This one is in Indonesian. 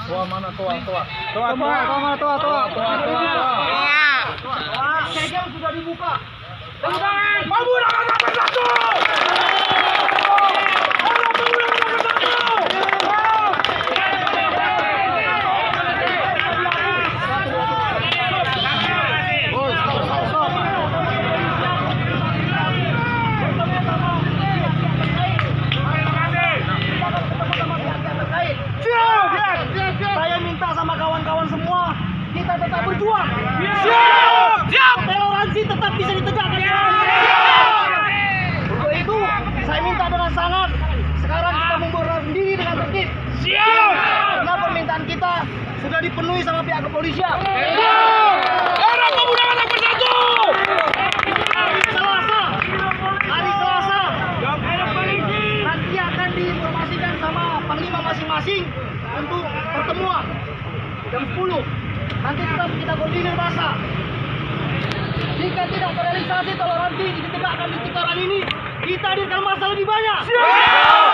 Tua mana tua? Segel sudah dibuka. Pemuda nomor 1. Saya minta sama kawan-kawan semua, kita tetap berjuang. Siap. Toleransi tetap bisa ditegakkan. Untuk itu, saya minta dengan sangat, sekarang kita membubarkan diri dengan tertib. Karena permintaan kita sudah dipenuhi sama pihak kepolisian. Era Pemuda nomor 1. Hari Selasa, nanti akan diinformasikan sama panglima masing-masing untuk pertemuan jam 10. Nanti kita koordinir masa. Jika tidak terrealisasi toleransi ditegakkan di sekitaran ini, kita hadirkan masa lebih banyak. Siap.